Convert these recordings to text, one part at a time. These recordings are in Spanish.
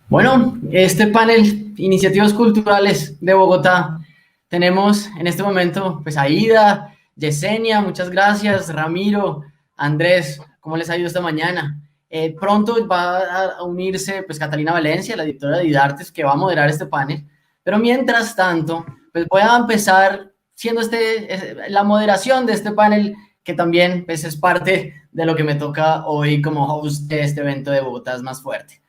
Bueno, este panel, Iniciativas Culturales de Bogotá, tenemos en este momento pues Aida, Yesenia, muchas gracias, Ramiro, Andrés, ¿cómo les ha ido esta mañana? Pronto va a unirse pues Catalina Valencia, la directora de Idartes, que va a moderar este panel, pero mientras tanto, pues voy a empezar siendo la moderación de este panel, que también pues es parte de lo que me toca hoy como host de este evento de Bogotá es más fuerte.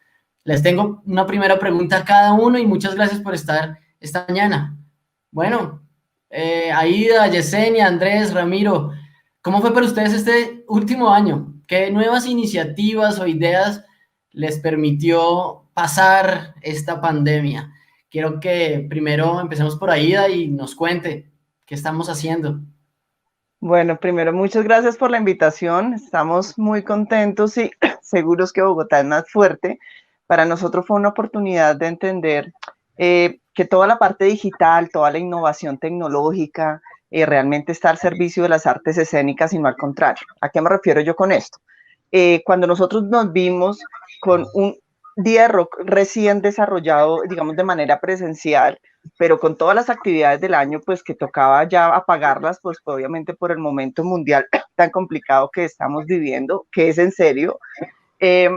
Les tengo una primera pregunta a cada uno y muchas gracias por estar esta mañana. Bueno, Aida, Yesenia, Andrés, Ramiro, ¿cómo fue para ustedes este último año? ¿Qué nuevas iniciativas o ideas les permitió pasar esta pandemia? Quiero que primero empecemos por Aida y nos cuente qué estamos haciendo. Bueno, primero, muchas gracias por la invitación. Estamos muy contentos y seguros que Bogotá es más fuerte. Para nosotros fue una oportunidad de entender que toda la parte digital, toda la innovación tecnológica, realmente está al servicio de las artes escénicas y no al contrario. ¿A qué me refiero yo con esto? Cuando nosotros nos vimos con un día de rock recién desarrollado, digamos, de manera presencial, pero con todas las actividades del año, pues que tocaba ya apagarlas, pues obviamente por el momento mundial tan complicado que estamos viviendo, que es en serio, eh,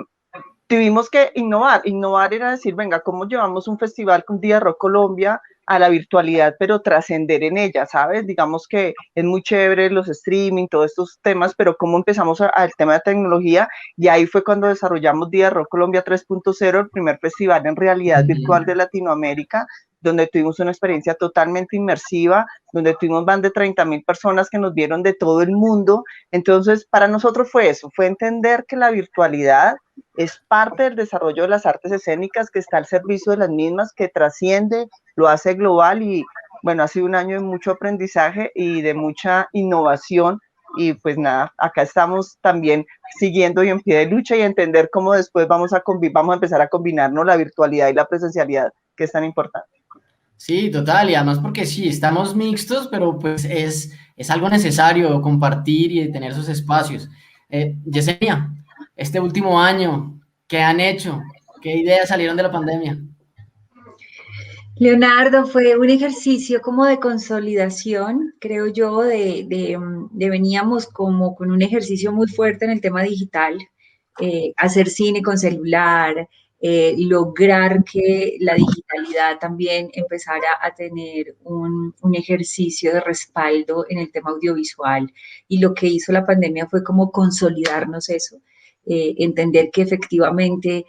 tuvimos que innovar. Innovar era decir, venga, ¿cómo llevamos un festival con Día Rock Colombia a la virtualidad, pero trascender en ella, ¿sabes? Digamos que es muy chévere los streaming, todos estos temas, pero cómo empezamos al tema de tecnología, y ahí fue cuando desarrollamos Día Rock Colombia 3.0, el primer festival en realidad virtual de Latinoamérica, donde tuvimos una experiencia totalmente inmersiva, donde tuvimos más de 30,000 personas que nos vieron de todo el mundo. Entonces, para nosotros fue eso, fue entender que la virtualidad es parte del desarrollo de las artes escénicas, que está al servicio de las mismas, que trasciende, lo hace global. Y bueno, ha sido un año de mucho aprendizaje y de mucha innovación, y pues nada, acá estamos también siguiendo y en pie de lucha y entender cómo después vamos a empezar a combinarnos la virtualidad y la presencialidad, que es tan importante. Sí, total, y además porque sí, estamos mixtos, pero pues es algo necesario compartir y tener esos espacios. Yesenia, este último año, ¿qué han hecho? ¿Qué ideas salieron de la pandemia? Leonardo, fue un ejercicio como de consolidación, creo yo, de veníamos como con un ejercicio muy fuerte en el tema digital, hacer cine con celular, lograr que la digitalidad también empezara a tener un ejercicio de respaldo en el tema audiovisual. Y lo que hizo la pandemia fue como consolidarnos eso, entender que efectivamente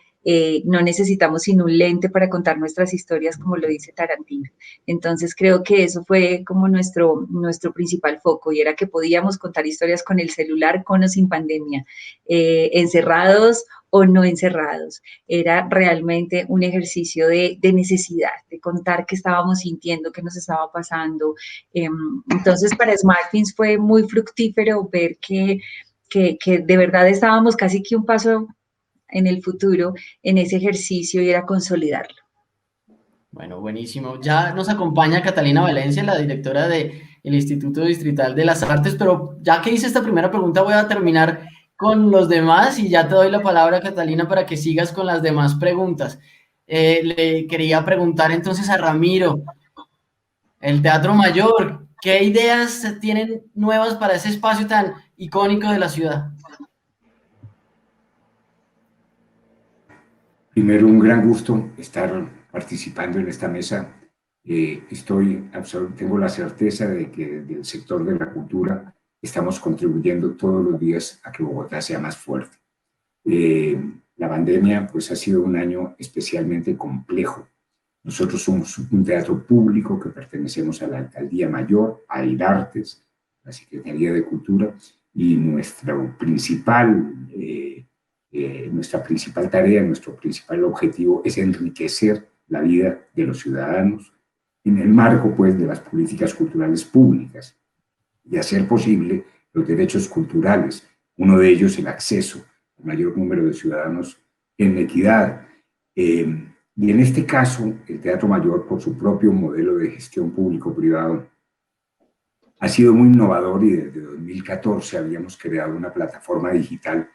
no necesitamos sino un lente para contar nuestras historias, como lo dice Tarantino. Entonces creo que eso fue como nuestro principal foco, y era que podíamos contar historias con el celular, con o sin pandemia, encerrados o no encerrados. Era realmente un ejercicio de necesidad, de contar qué estábamos sintiendo, qué nos estaba pasando. Entonces para SmartThings fue muy fructífero ver que de verdad estábamos casi que un paso en el futuro en ese ejercicio y era consolidarlo. Bueno, buenísimo. Ya nos acompaña Catalina Valencia, la directora del Instituto Distrital de las Artes, pero ya que hice esta primera pregunta, voy a terminar con los demás y ya te doy la palabra, Catalina, para que sigas con las demás preguntas. Le quería preguntar entonces a Ramiro, el Teatro Mayor, ¿qué ideas tienen nuevas para ese espacio tan icónico de la ciudad? Primero, un gran gusto estar participando en esta mesa. Tengo la certeza de que desde el sector de la cultura estamos contribuyendo todos los días a que Bogotá sea más fuerte. La pandemia pues ha sido un año especialmente complejo. Nosotros somos un teatro público que pertenecemos a la Alcaldía Mayor, a IDARTES, la Secretaría de Cultura, y nuestra principal tarea, nuestro principal objetivo es enriquecer la vida de los ciudadanos en el marco pues, de las políticas culturales públicas y hacer posible los derechos culturales, uno de ellos el acceso al mayor número de ciudadanos en equidad. Y en este caso, el Teatro Mayor, por su propio modelo de gestión público-privado, ha sido muy innovador, y desde 2014 habíamos creado una plataforma digital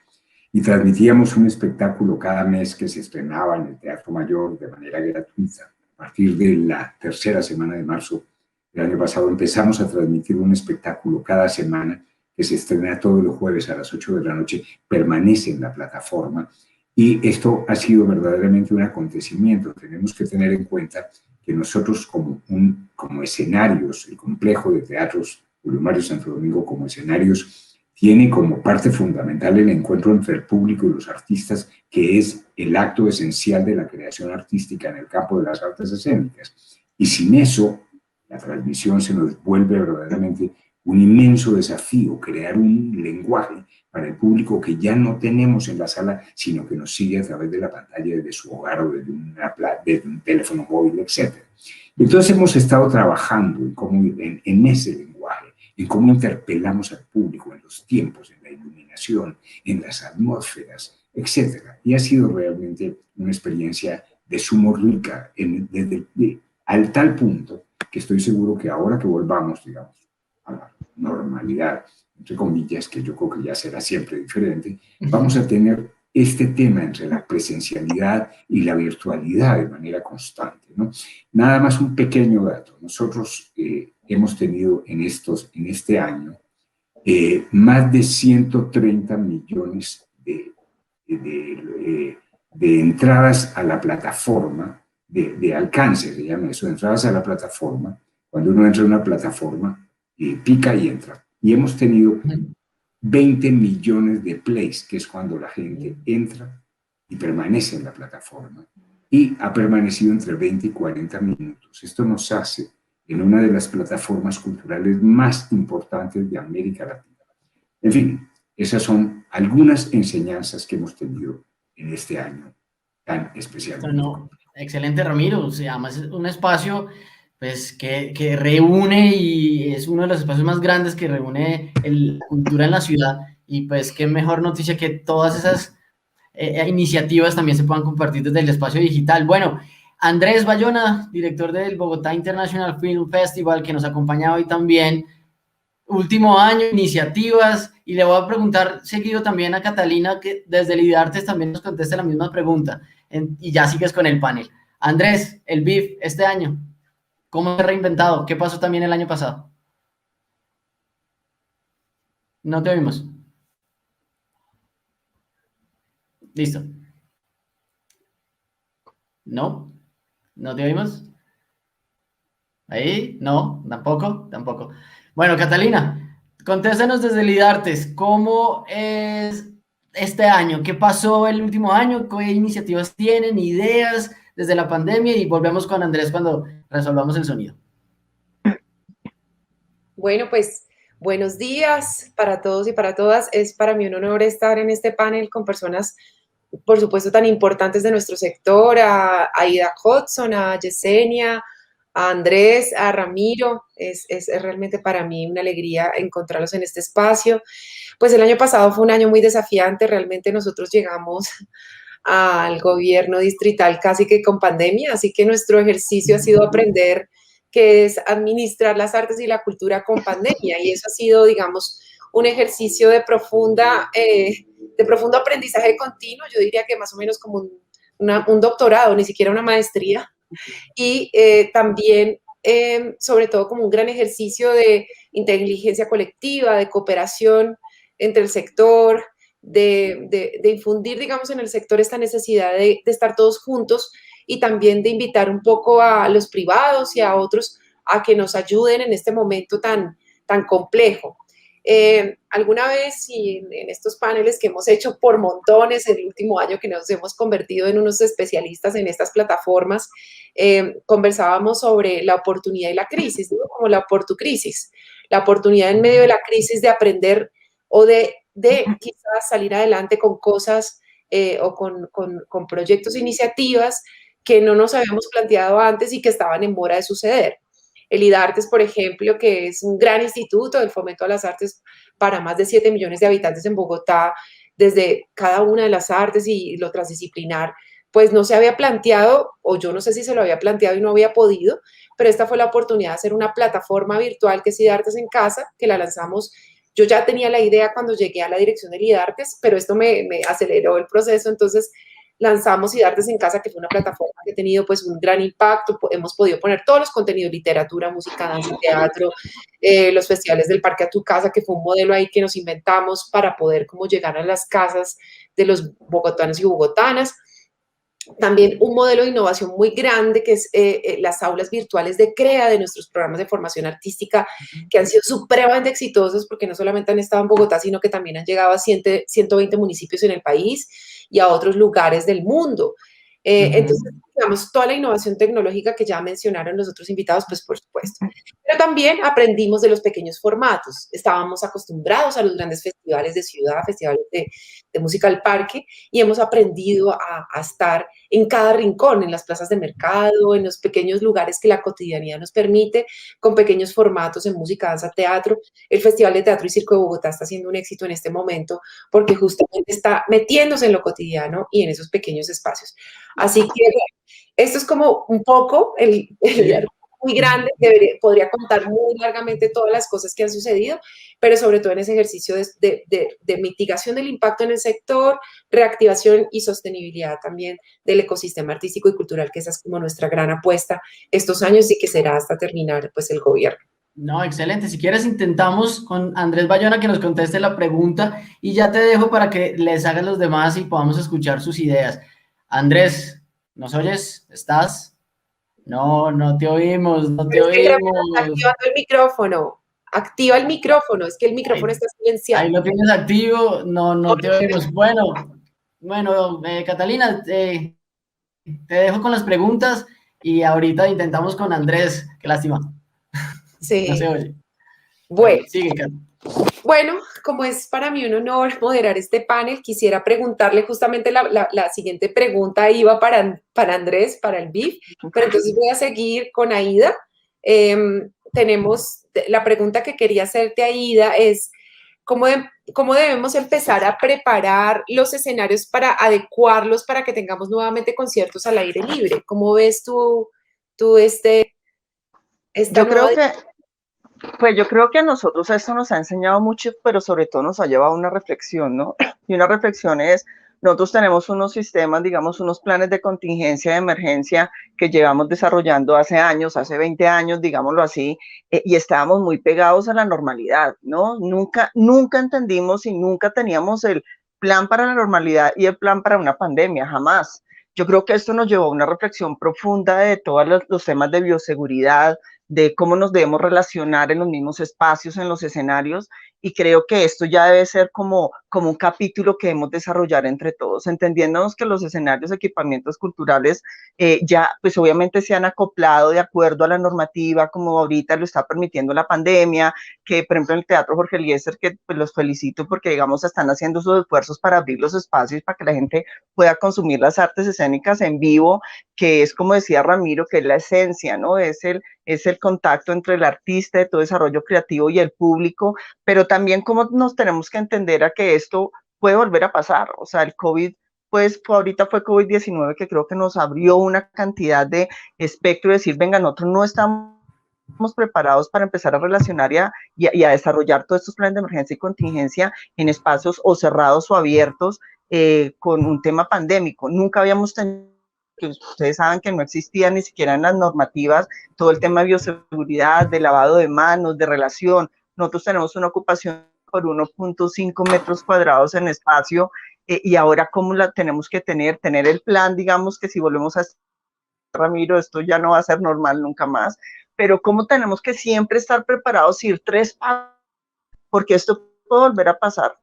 y transmitíamos un espectáculo cada mes que se estrenaba en el Teatro Mayor de manera gratuita. A partir de la tercera semana de marzo del año pasado empezamos a transmitir un espectáculo cada semana que se estrena todos los jueves a las 8 de la noche, permanece en la plataforma, y esto ha sido verdaderamente un acontecimiento. Tenemos que tener en cuenta que nosotros como escenarios, el complejo de teatros Julio Mario Santo Domingo como escenarios, tiene como parte fundamental el encuentro entre el público y los artistas, que es el acto esencial de la creación artística en el campo de las artes escénicas. Y sin eso, la transmisión se nos vuelve verdaderamente un inmenso desafío, crear un lenguaje para el público que ya no tenemos en la sala, sino que nos sigue a través de la pantalla desde su hogar o desde un teléfono móvil, etc. Entonces hemos estado trabajando en ese lenguaje, en cómo interpelamos al público en los tiempos, en la iluminación, en las atmósferas, etc. Y ha sido realmente una experiencia de sumo rica, al tal punto que estoy seguro que ahora que volvamos, digamos, a la normalidad, entre comillas, que yo creo que ya será siempre diferente, vamos a tener este tema entre la presencialidad y la virtualidad de manera constante, ¿no? Nada más un pequeño dato. Nosotros hemos tenido en este año más de 130 millones de entradas a la plataforma, de alcance, se llama eso, entradas a la plataforma. Cuando uno entra en una plataforma, pica y entra. Y hemos tenido 20 millones de plays, que es cuando la gente entra y permanece en la plataforma. Y ha permanecido entre 20 y 40 minutos. Esto nos hace en una de las plataformas culturales más importantes de América Latina. En fin, esas son algunas enseñanzas que hemos tenido en este año tan especial. Bueno, excelente, Ramiro. O sea, además es un espacio pues, que reúne, y es uno de los espacios más grandes que reúne la cultura en la ciudad, y pues qué mejor noticia que todas esas iniciativas también se puedan compartir desde el espacio digital. Bueno, Andrés Bayona, director del Bogotá International Film Festival, que nos acompaña hoy también. Último año, iniciativas, y le voy a preguntar seguido también a Catalina, que desde Lidartes también nos conteste la misma pregunta, y ya sigues con el panel. Andrés, el BIF este año, ¿cómo se ha reinventado? ¿Qué pasó también el año pasado? No te oímos. Listo. ¿No? ¿No te oímos? ¿Ahí? No, tampoco. Bueno, Catalina, contéstanos desde Lidartes, ¿cómo es este año? ¿Qué pasó el último año? ¿Qué iniciativas tienen? ¿Ideas desde la pandemia? Y volvemos con Andrés cuando resolvamos el sonido. Bueno, pues buenos días para todos y para todas. Es para mí un honor estar en este panel con personas, por supuesto, tan importantes de nuestro sector, a Aida Hudson, a Yesenia, a Andrés, a Ramiro. Es realmente para mí una alegría encontrarlos en este espacio. Pues el año pasado fue un año muy desafiante. Realmente nosotros llegamos al gobierno distrital casi que con pandemia, así que nuestro ejercicio ha sido aprender qué es administrar las artes y la cultura con pandemia, y eso ha sido, digamos, un ejercicio de profundo aprendizaje continuo. Yo diría que más o menos como un doctorado, ni siquiera una maestría, y también, sobre todo, como un gran ejercicio de inteligencia colectiva, de cooperación entre el sector, de infundir, digamos, en el sector esta necesidad de estar todos juntos, y también de invitar un poco a los privados y a otros a que nos ayuden en este momento tan complejo. Alguna vez, y en estos paneles que hemos hecho por montones el último año, que nos hemos convertido en unos especialistas en estas plataformas, conversábamos sobre la oportunidad y la crisis, ¿no? Como la oportucrisis, la oportunidad en medio de la crisis de aprender o de quizás salir adelante con cosas o con proyectos e iniciativas que no nos habíamos planteado antes y que estaban en mora de suceder. El IDARTES, por ejemplo, que es un gran instituto del fomento a las artes para más de 7 millones de habitantes en Bogotá, desde cada una de las artes y lo transdisciplinar, pues no se había planteado, o yo no sé si se lo había planteado y no había podido, pero esta fue la oportunidad de hacer una plataforma virtual que es IDARTES en Casa, que la lanzamos Yo ya tenía la idea cuando llegué a la dirección de IDARTES, pero esto me aceleró el proceso, entonces lanzamos IDARTES en Casa, que fue una plataforma que ha tenido pues un gran impacto. Hemos podido poner todos los contenidos, literatura, música, danza, teatro, los festivales del Parque a tu Casa, que fue un modelo ahí que nos inventamos para poder como llegar a las casas de los bogotanos y bogotanas. También un modelo de innovación muy grande que es las aulas virtuales de CREA, de nuestros programas de formación artística, que han sido supremamente exitosos porque no solamente han estado en Bogotá, sino que también han llegado a 120 municipios en el país y a otros lugares del mundo. Entonces, digamos, toda la innovación tecnológica que ya mencionaron los otros invitados, pues por supuesto. Pero también aprendimos de los pequeños formatos. Estábamos acostumbrados a los grandes festivales de ciudad, festivales de música al parque, y hemos aprendido a estar en cada rincón, en las plazas de mercado, en los pequeños lugares que la cotidianidad nos permite, con pequeños formatos en música, danza, teatro. El Festival de Teatro y Circo de Bogotá está siendo un éxito en este momento porque justamente está metiéndose en lo cotidiano y en esos pequeños espacios. Así que esto es como un poco el muy grande, podría contar muy largamente todas las cosas que han sucedido, pero sobre todo en ese ejercicio de mitigación del impacto en el sector, reactivación y sostenibilidad también del ecosistema artístico y cultural, que esa es como nuestra gran apuesta estos años y que será hasta terminar pues el gobierno. No, excelente. Si quieres, intentamos con Andrés Bayona que nos conteste la pregunta y ya te dejo para que les hagan los demás y podamos escuchar sus ideas. Andrés, ¿nos oyes? ¿Estás? No, no te oímos, no te oímos. Activando el micrófono. Activa el micrófono, es que el micrófono está silenciado. Ahí lo tienes activo, no te oímos. Bueno, Catalina, te dejo con las preguntas y ahorita intentamos con Andrés. Qué lástima. Sí. No se oye. Bueno. Sigue, Cat. Bueno, como es para mí un honor moderar este panel, quisiera preguntarle justamente la siguiente pregunta iba para Andrés, para el BIF, pero entonces voy a seguir con Aida. Tenemos, la pregunta que quería hacerte, Aida, es ¿cómo debemos empezar a preparar los escenarios para adecuarlos para que tengamos nuevamente conciertos al aire libre? ¿Cómo ves tú Yo creo que a nosotros esto nos ha enseñado mucho, pero sobre todo nos ha llevado a una reflexión, ¿no? Y una reflexión es, nosotros tenemos unos sistemas, digamos, unos planes de contingencia, de emergencia que llevamos desarrollando hace años, hace 20 años, digámoslo así, y estábamos muy pegados a la normalidad, ¿no? Nunca entendimos y nunca teníamos el plan para la normalidad y el plan para una pandemia, jamás. Yo creo que esto nos llevó a una reflexión profunda de todos los temas de bioseguridad, de cómo nos debemos relacionar en los mismos espacios, en los escenarios, y creo que esto ya debe ser como un capítulo que debemos desarrollar entre todos, entendiéndonos que los escenarios, equipamientos culturales ya pues obviamente se han acoplado de acuerdo a la normativa, como ahorita lo está permitiendo la pandemia, que por ejemplo en el Teatro Jorge Eliezer, que pues los felicito porque digamos están haciendo sus esfuerzos para abrir los espacios para que la gente pueda consumir las artes escénicas en vivo, que es como decía Ramiro, que es la esencia, ¿no? Es el contacto entre el artista de todo desarrollo creativo y el público, pero también cómo nos tenemos que entender a que esto puede volver a pasar. O sea, el COVID, pues ahorita fue COVID-19 que creo que nos abrió una cantidad de espectro, de decir, venga, nosotros no estamos preparados para empezar a relacionar y a desarrollar todos estos planes de emergencia y contingencia en espacios o cerrados o abiertos con un tema pandémico. Nunca habíamos tenido, que ustedes saben que no existían ni siquiera en las normativas, todo el tema de bioseguridad, de lavado de manos, de relación. Nosotros tenemos una ocupación por 1.5 metros cuadrados en espacio y ahora cómo la tenemos que tener el plan, digamos que si volvemos a Ramiro, esto ya no va a ser normal nunca más, pero cómo tenemos que siempre estar preparados, ir 3 pasos, porque esto puede volver a pasar.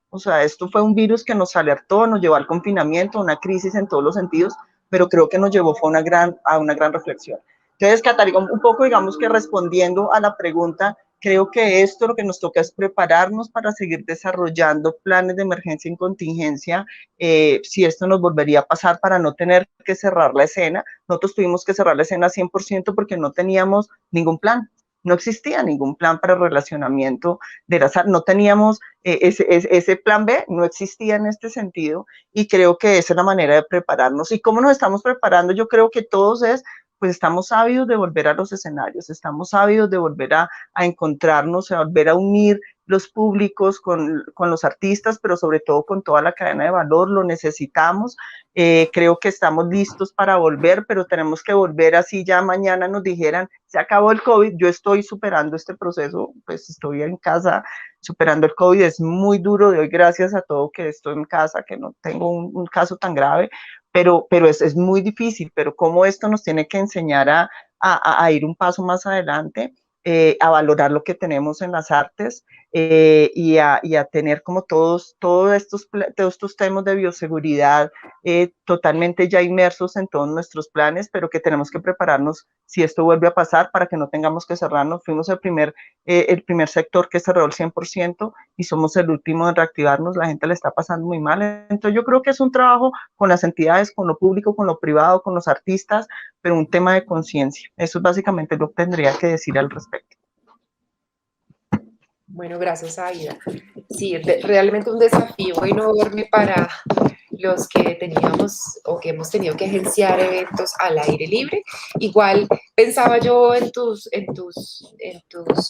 O sea, esto fue un virus que nos alertó, nos llevó al confinamiento, una crisis en todos los sentidos, pero creo que nos llevó a una gran reflexión. Entonces, Catalina, un poco, digamos que respondiendo a la pregunta, creo que esto lo que nos toca es prepararnos para seguir desarrollando planes de emergencia y contingencia, si esto nos volvería a pasar, para no tener que cerrar la escena. Nosotros tuvimos que cerrar la escena 100% porque no teníamos ningún plan. No existía ningún plan para el relacionamiento de las artes, no teníamos ese plan B, no existía en este sentido, y creo que esa es la manera de prepararnos. ¿Y cómo nos estamos preparando? Yo creo que todos pues estamos ávidos de volver a los escenarios, estamos ávidos de volver a encontrarnos, a volver a unir los públicos, con los artistas, pero sobre todo con toda la cadena de valor, lo necesitamos. Creo que estamos listos para volver, pero tenemos que volver así ya mañana nos dijeran, se acabó el COVID, yo estoy superando este proceso, pues estoy en casa superando el COVID, es muy duro, doy gracias a todo que estoy en casa, que no tengo un caso tan grave, pero es muy difícil, pero cómo esto nos tiene que enseñar a ir un paso más adelante, a valorar lo que tenemos en las artes, y a tener como todos estos temas de bioseguridad totalmente ya inmersos en todos nuestros planes, pero que tenemos que prepararnos si esto vuelve a pasar para que no tengamos que cerrarnos. Fuimos el primer sector que cerró el 100% y somos el último en reactivarnos, la gente le está pasando muy mal. Entonces yo creo que es un trabajo con las entidades, con lo público, con lo privado, con los artistas, pero un tema de conciencia. Eso es básicamente lo que tendría que decir al respecto. Bueno, gracias, Aida. Sí, realmente un desafío enorme para los que teníamos o que hemos tenido que agenciar eventos al aire libre. Igual pensaba yo en tus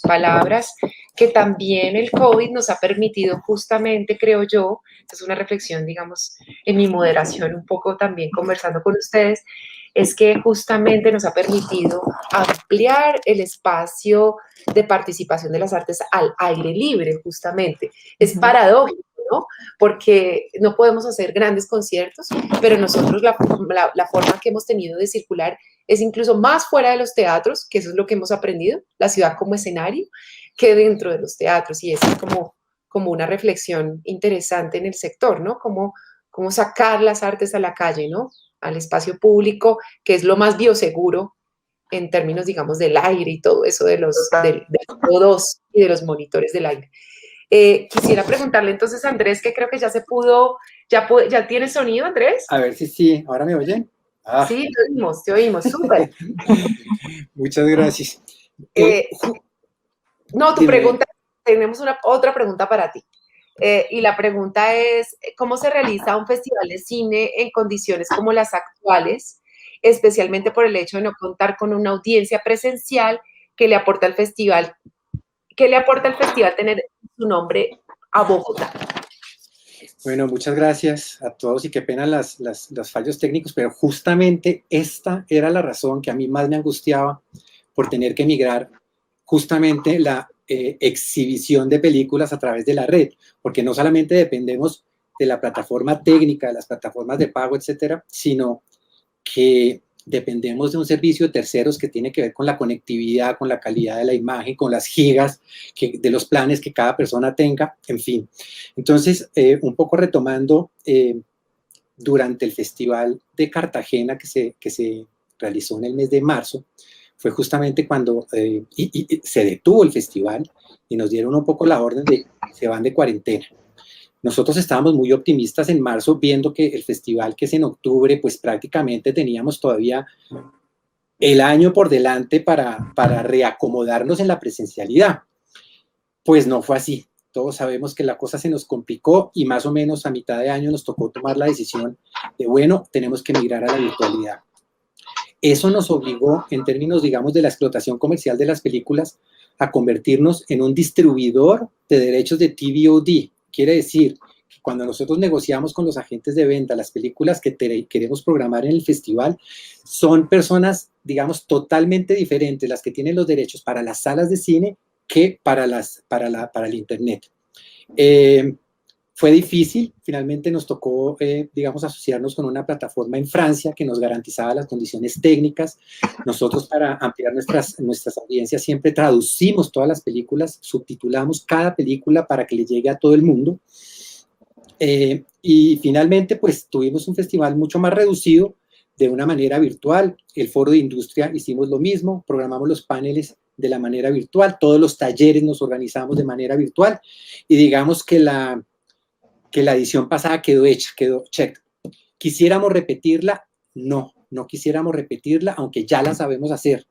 palabras que también el COVID nos ha permitido justamente, creo yo, es una reflexión, digamos, en mi moderación un poco también conversando con ustedes, es que justamente nos ha permitido ampliar el espacio de participación de las artes al aire libre, justamente. Es paradójico, ¿no? Porque no podemos hacer grandes conciertos, pero nosotros la forma que hemos tenido de circular es incluso más fuera de los teatros, que eso es lo que hemos aprendido, la ciudad como escenario, que dentro de los teatros, y es como una reflexión interesante en el sector, ¿no? Como sacar las artes a la calle, ¿no? Al espacio público, que es lo más bioseguro en términos, digamos, del aire y todo eso de los CO2 y de los monitores del aire. Quisiera preguntarle entonces a Andrés, que creo que ya se pudo, ya tiene sonido, Andrés. A ver si sí, ¿ahora me oyen? Ah. Sí, te oímos, súper. Muchas gracias. No, tu pregunta, tenemos otra pregunta para ti. Y la pregunta es, ¿cómo se realiza un festival de cine en condiciones como las actuales, especialmente por el hecho de no contar con una audiencia presencial que le aporta al festival? ¿Qué le aporta al festival tener su nombre a Bogotá? Bueno, muchas gracias a todos y qué pena los fallos técnicos, pero justamente esta era la razón que a mí más me angustiaba por tener que migrar justamente la exhibición de películas a través de la red, porque no solamente dependemos de la plataforma técnica, de las plataformas de pago, etcétera, sino que dependemos de un servicio de terceros que tiene que ver con la conectividad, con la calidad de la imagen, con las gigas, de los planes que cada persona tenga, en fin. Entonces, un poco retomando, durante el Festival de Cartagena que se realizó en el mes de marzo, fue justamente cuando se detuvo el festival y nos dieron un poco la orden de se van de cuarentena. Nosotros estábamos muy optimistas en marzo, viendo que el festival, que es en octubre, pues prácticamente teníamos todavía el año por delante para reacomodarnos en la presencialidad. Pues no fue así. Todos sabemos que la cosa se nos complicó y más o menos a mitad de año nos tocó tomar la decisión de, bueno, tenemos que migrar a la virtualidad. Eso nos obligó, en términos, digamos, de la explotación comercial de las películas, a convertirnos en un distribuidor de derechos de TVOD. Quiere decir que cuando nosotros negociamos con los agentes de venta las películas que queremos programar en el festival, son personas, digamos, totalmente diferentes las que tienen los derechos para las salas de cine que para el Internet. Fue difícil, finalmente nos tocó, digamos, asociarnos con una plataforma en Francia que nos garantizaba las condiciones técnicas. Nosotros, para ampliar nuestras audiencias, siempre traducimos todas las películas, subtitulamos cada película para que le llegue a todo el mundo. Y finalmente, pues, tuvimos un festival mucho más reducido, de una manera virtual. El foro de industria hicimos lo mismo, programamos los paneles de la manera virtual, todos los talleres nos organizamos de manera virtual, y digamos que la edición pasada quedó hecha, quedó check. ¿Quisiéramos repetirla? No quisiéramos repetirla, aunque ya la sabemos hacer.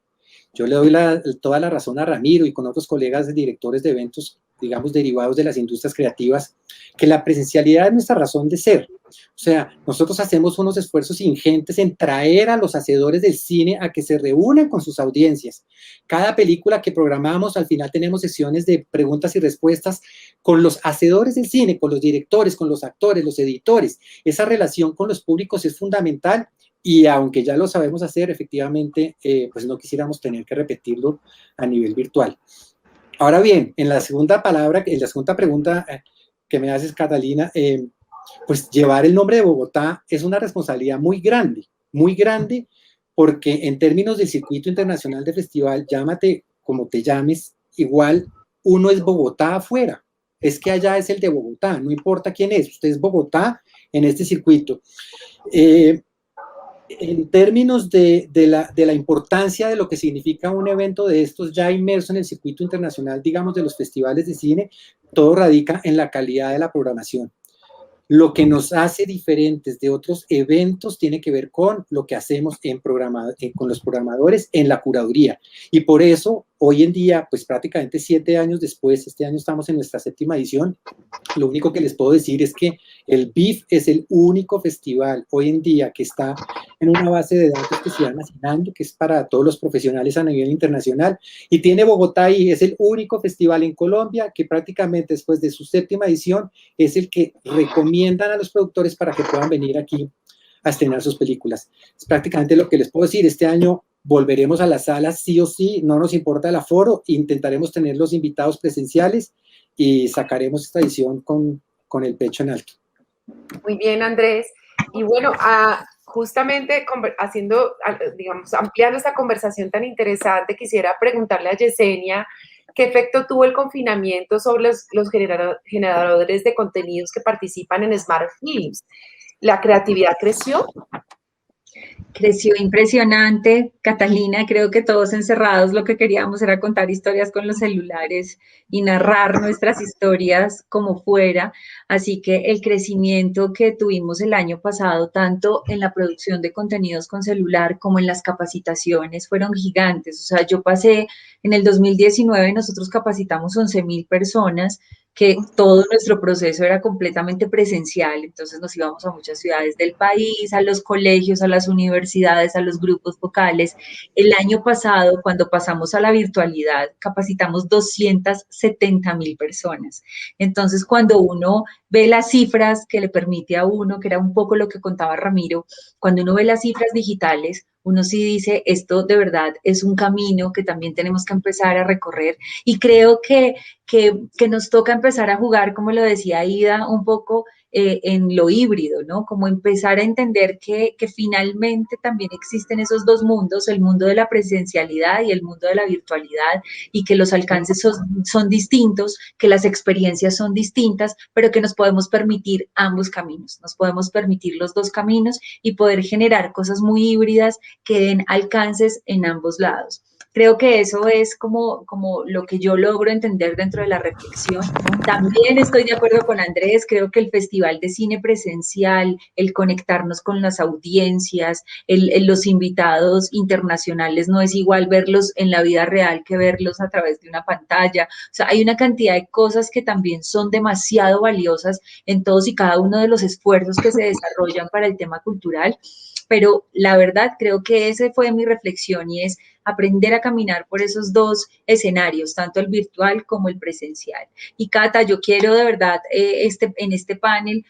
Yo le doy toda la razón a Ramiro y con otros colegas directores de eventos, digamos, derivados de las industrias creativas, que la presencialidad es nuestra razón de ser. O sea, nosotros hacemos unos esfuerzos ingentes en traer a los hacedores del cine a que se reúnan con sus audiencias. Cada película que programamos, al final tenemos sesiones de preguntas y respuestas con los hacedores del cine, con los directores, con los actores, los editores. Esa relación con los públicos es fundamental y aunque ya lo sabemos hacer, efectivamente, pues no quisiéramos tener que repetirlo a nivel virtual. Ahora bien, en la segunda pregunta que me haces, Catalina, pues llevar el nombre de Bogotá es una responsabilidad muy grande, porque en términos del circuito internacional de festival, llámate como te llames, igual uno es Bogotá afuera, es que allá es el de Bogotá, no importa quién es, usted es Bogotá en este circuito. En términos de la importancia de lo que significa un evento de estos ya inmerso en el circuito internacional, digamos, de los festivales de cine, todo radica en la calidad de la programación. Lo que nos hace diferentes de otros eventos tiene que ver con lo que hacemos con los programadores en la curaduría. Y por eso, hoy en día, pues prácticamente 7 años después, este año estamos en nuestra 7ª edición, lo único que les puedo decir es que el BIF es el único festival hoy en día que está en una base de datos que se llama Cinando, que es para todos los profesionales a nivel internacional, y tiene Bogotá y es el único festival en Colombia que prácticamente después de su 7ª edición es el que recomiendan a los productores para que puedan venir aquí a estrenar sus películas. Es prácticamente lo que les puedo decir. Este año volveremos a las salas sí o sí, no nos importa el aforo, intentaremos tener los invitados presenciales y sacaremos esta edición con el pecho en alto. Muy bien, Andrés. Y bueno, justamente digamos, ampliando esta conversación tan interesante, quisiera preguntarle a Yesenia qué efecto tuvo el confinamiento sobre los generadores de contenidos que participan en Smart Films. ¿La creatividad creció? Creció impresionante, Catalina. Creo que todos encerrados lo que queríamos era contar historias con los celulares y narrar nuestras historias como fuera. Así que el crecimiento que tuvimos el año pasado, tanto en la producción de contenidos con celular como en las capacitaciones, fueron gigantes. O sea, yo pasé en el 2019, nosotros capacitamos 11.000 personas, que todo nuestro proceso era completamente presencial, entonces nos íbamos a muchas ciudades del país, a los colegios, a las universidades, a los grupos focales. El año pasado, cuando pasamos a la virtualidad, capacitamos 270.000 personas. Entonces, cuando uno ve las cifras que le permite a uno, que era un poco lo que contaba Ramiro, cuando uno ve las cifras digitales, uno sí dice, esto de verdad es un camino que también tenemos que empezar a recorrer, y creo que nos toca empezar a jugar, como lo decía Ida, un poco en lo híbrido, ¿no? Como empezar a entender que finalmente también existen esos dos mundos, el mundo de la presencialidad y el mundo de la virtualidad, y que los alcances son distintos, que las experiencias son distintas, pero que nos podemos permitir ambos caminos, nos podemos permitir los dos caminos y poder generar cosas muy híbridas que den alcances en ambos lados. Creo que eso es como lo que yo logro entender dentro de la reflexión. También estoy de acuerdo con Andrés, creo que el Festival de Cine Presencial, el conectarnos con las audiencias, los invitados internacionales, no es igual verlos en la vida real que verlos a través de una pantalla. O sea, hay una cantidad de cosas que también son demasiado valiosas en todos y cada uno de los esfuerzos que se desarrollan para el tema cultural. Pero la verdad creo que esa fue mi reflexión, y es aprender a caminar por esos dos escenarios, tanto el virtual como el presencial. Y Cata, yo quiero de verdad en este panel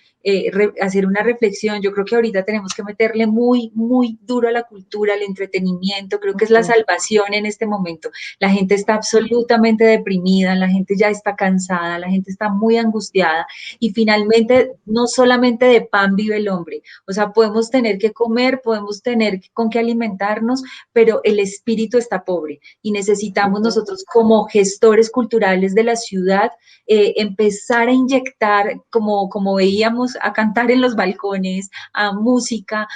hacer una reflexión. Yo creo que ahorita tenemos que meterle muy, muy duro a la cultura, al entretenimiento. Creo que es la salvación en este momento. La gente está absolutamente deprimida, la gente ya está cansada, la gente está muy angustiada, y finalmente no solamente de pan vive el hombre. O sea, podemos tener que comer, podemos tener con qué alimentarnos, pero el espíritu está pobre, y necesitamos nosotros como gestores culturales de la ciudad empezar a inyectar, como veíamos, a cantar en los balcones, a música,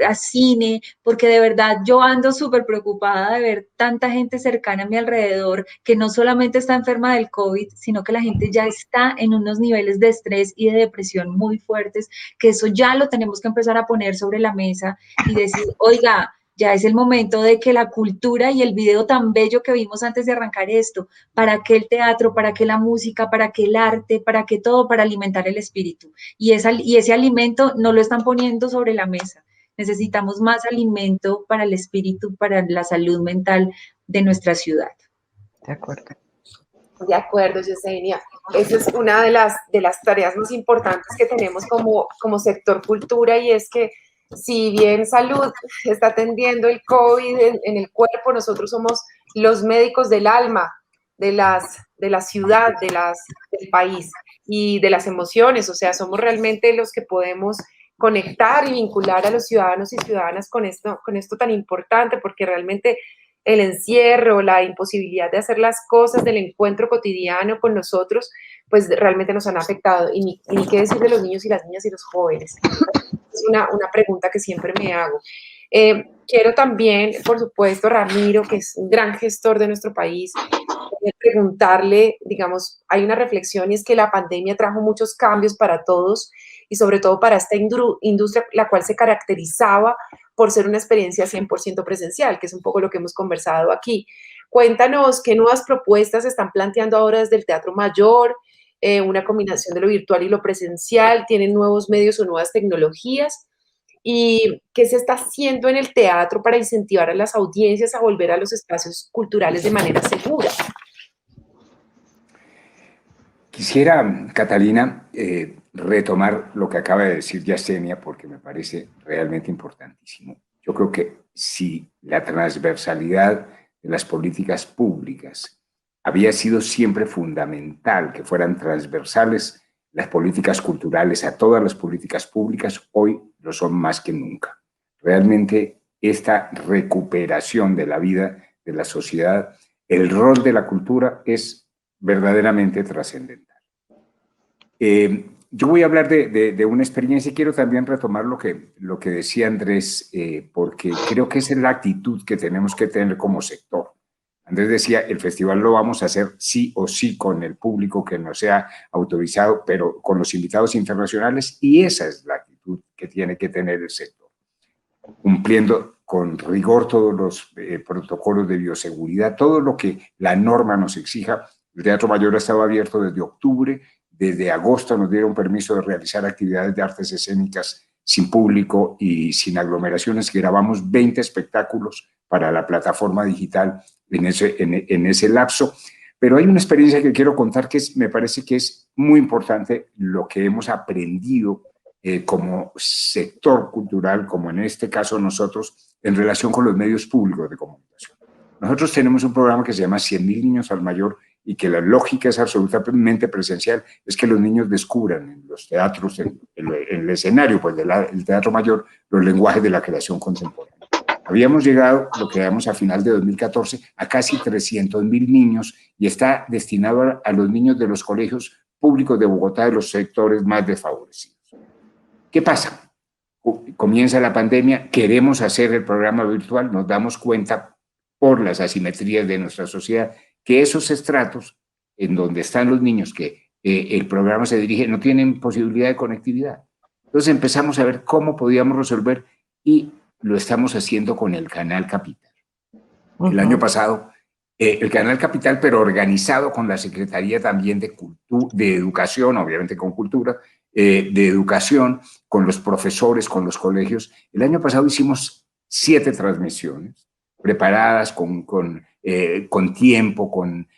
a cine, porque de verdad yo ando súper preocupada de ver tanta gente cercana a mi alrededor que no solamente está enferma del COVID, sino que la gente ya está en unos niveles de estrés y de depresión muy fuertes, que eso ya lo tenemos que empezar a poner sobre la mesa y decir, oiga, Ya es el momento de que la cultura y el video tan bello que vimos antes de arrancar esto, para que el teatro, para que la música, para que el arte, para que todo, para alimentar el espíritu. Y ese alimento no lo están poniendo sobre la mesa. Necesitamos más alimento para el espíritu, para la salud mental de nuestra ciudad. De acuerdo. De acuerdo, Yesenia. Esa es una de las tareas más importantes que tenemos como sector cultura, y es que si bien salud está atendiendo el COVID en el cuerpo, nosotros somos los médicos del alma, de la ciudad, del país y de las emociones. O sea, somos realmente los que podemos conectar y vincular a los ciudadanos y ciudadanas con esto tan importante, porque realmente el encierro, la imposibilidad de hacer las cosas del encuentro cotidiano con nosotros, pues realmente nos han afectado. Y ni qué decir de los niños y las niñas y los jóvenes. Es una pregunta que siempre me hago. Quiero también, por supuesto, Ramiro, que es un gran gestor de nuestro país, preguntarle, digamos, hay una reflexión, y es que la pandemia trajo muchos cambios para todos y sobre todo para esta industria, la cual se caracterizaba por ser una experiencia 100% presencial, que es un poco lo que hemos conversado aquí. Cuéntanos qué nuevas propuestas se están planteando ahora desde el Teatro Mayor, una combinación de lo virtual y lo presencial, tienen nuevos medios o nuevas tecnologías, y qué se está haciendo en el teatro para incentivar a las audiencias a volver a los espacios culturales de manera segura. Quisiera, Catalina, retomar lo que acaba de decir Yesenia, porque me parece realmente importantísimo. Yo creo que si la transversalidad de las políticas públicas había sido siempre fundamental, que fueran transversales las políticas culturales a todas las políticas públicas, hoy lo son más que nunca. Realmente esta recuperación de la vida de la sociedad, el rol de la cultura es verdaderamente trascendental. Yo voy a hablar de una experiencia y quiero también retomar lo que decía Andrés, porque creo que esa es la actitud que tenemos que tener como sector. Andrés decía, el festival lo vamos a hacer sí o sí con el público que nos sea autorizado, pero con los invitados internacionales, y esa es la actitud que tiene que tener el sector, cumpliendo con rigor todos los protocolos de bioseguridad, todo lo que la norma nos exija. El Teatro Mayor ha estado abierto desde octubre, desde agosto nos dieron permiso de realizar actividades de artes escénicas sin público y sin aglomeraciones. Grabamos 20 espectáculos para la plataforma digital en ese lapso. Pero hay una experiencia que quiero contar que me parece que es muy importante, lo que hemos aprendido como sector cultural, como en este caso nosotros, en relación con los medios públicos de comunicación. Nosotros tenemos un programa que se llama 100.000 niños al mayor, y que la lógica es absolutamente presencial, es que los niños descubran en los teatros, en el escenario pues, del Teatro Mayor, los lenguajes de la creación contemporánea. Habíamos llegado, lo que veamos a final de 2014, a casi 300.000 niños, y está destinado a los niños de los colegios públicos de Bogotá, de los sectores más desfavorecidos. ¿Qué pasa? Comienza la pandemia, queremos hacer el programa virtual, nos damos cuenta por las asimetrías de nuestra sociedad que esos estratos en donde están los niños que el programa se dirige no tienen posibilidad de conectividad. Entonces empezamos a ver cómo podíamos resolver, y lo estamos haciendo con el Canal Capital. El año pasado, el Canal Capital, pero organizado con la Secretaría también de Educación, obviamente con cultura, de educación, con los profesores, con los colegios. El año pasado hicimos 7 transmisiones preparadas con tiempo, con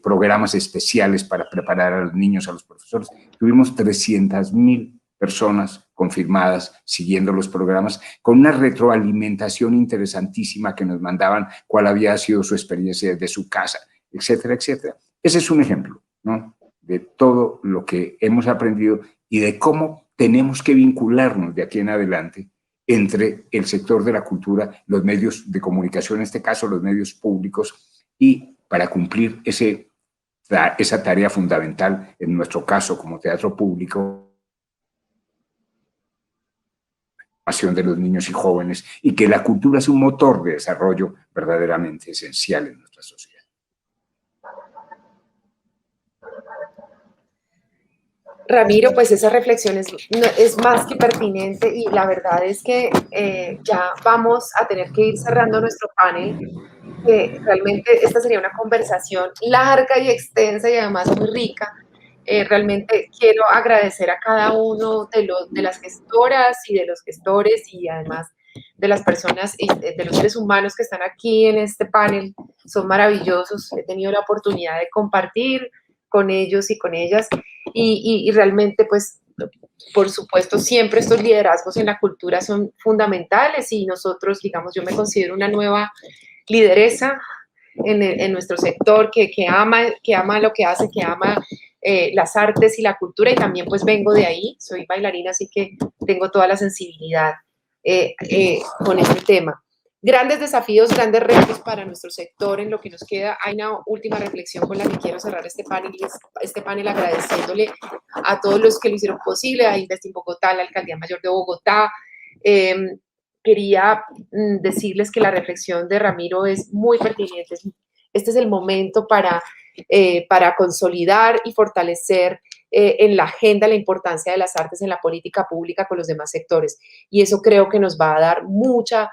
programas especiales para preparar a los niños, a los profesores. Tuvimos 300.000 personas confirmadas siguiendo los programas, con una retroalimentación interesantísima que nos mandaban cuál había sido su experiencia desde su casa, etcétera, etcétera. Ese es un ejemplo, ¿no?, de todo lo que hemos aprendido y de cómo tenemos que vincularnos de aquí en adelante entre el sector de la cultura, los medios de comunicación, en este caso los medios públicos, y para cumplir esa tarea fundamental, en nuestro caso como teatro público, de los niños y jóvenes, y que la cultura es un motor de desarrollo verdaderamente esencial en nuestra sociedad. Ramiro, pues esa reflexión es más que pertinente y la verdad es que ya vamos a tener que ir cerrando nuestro panel, que realmente esta sería una conversación larga y extensa y además muy rica. Realmente quiero agradecer a cada uno de las gestoras y de los gestores y además de las personas y de los seres humanos que están aquí en este panel. Son maravillosos. He tenido la oportunidad de compartir con ellos y con ellas y realmente pues por supuesto siempre estos liderazgos en la cultura son fundamentales y nosotros, digamos, yo me considero una nueva lideresa en nuestro sector que ama lo que hace, que ama las artes y la cultura y también pues vengo de ahí, soy bailarina, así que tengo toda la sensibilidad con este tema. Grandes desafíos, grandes retos para nuestro sector en lo que nos queda. Hay una última reflexión con la que quiero cerrar este panel agradeciéndole a todos los que lo hicieron posible, a Invest in Bogotá, la Alcaldía Mayor de Bogotá. Quería decirles que la reflexión de Ramiro es muy pertinente. Este es el momento para consolidar y fortalecer en la agenda la importancia de las artes en la política pública con los demás sectores. Y eso creo que nos va a dar mucha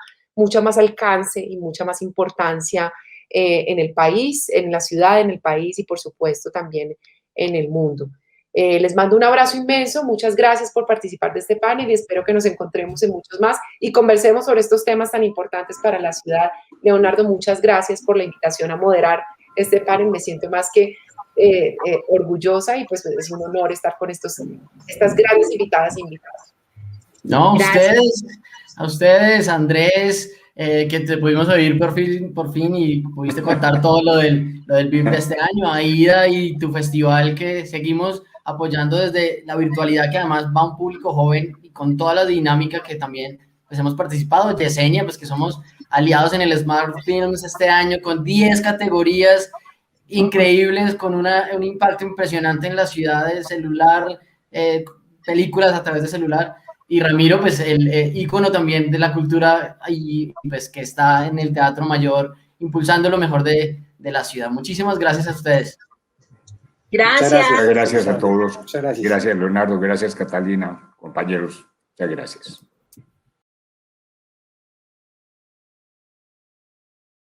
más alcance y mucha más importancia en el país, en la ciudad, en el país y por supuesto también en el mundo. Les mando un abrazo inmenso, muchas gracias por participar de este panel y espero que nos encontremos en muchos más y conversemos sobre estos temas tan importantes para la ciudad. Leonardo, muchas gracias por la invitación a moderar este panel, me siento más que orgullosa y pues es un honor estar con estas grandes invitadas e invitados. No, a ustedes, Andrés, que te pudimos oír por fin y pudiste contar todo lo del VIP de este año, Aida y tu festival que seguimos apoyando desde la virtualidad, que además va a un público joven y con toda la dinámica que también pues, hemos participado, Yesenia, pues que somos aliados en el Smart Films este año con 10 categorías increíbles, con un impacto impresionante en la ciudad de celular, películas a través de celular. Y Ramiro, pues el ícono también de la cultura y pues que está en el Teatro Mayor impulsando lo mejor de la ciudad. Muchísimas gracias a ustedes. Gracias. Gracias a todos. Muchas gracias. Gracias, Leonardo. Gracias, Catalina, compañeros. Muchas gracias.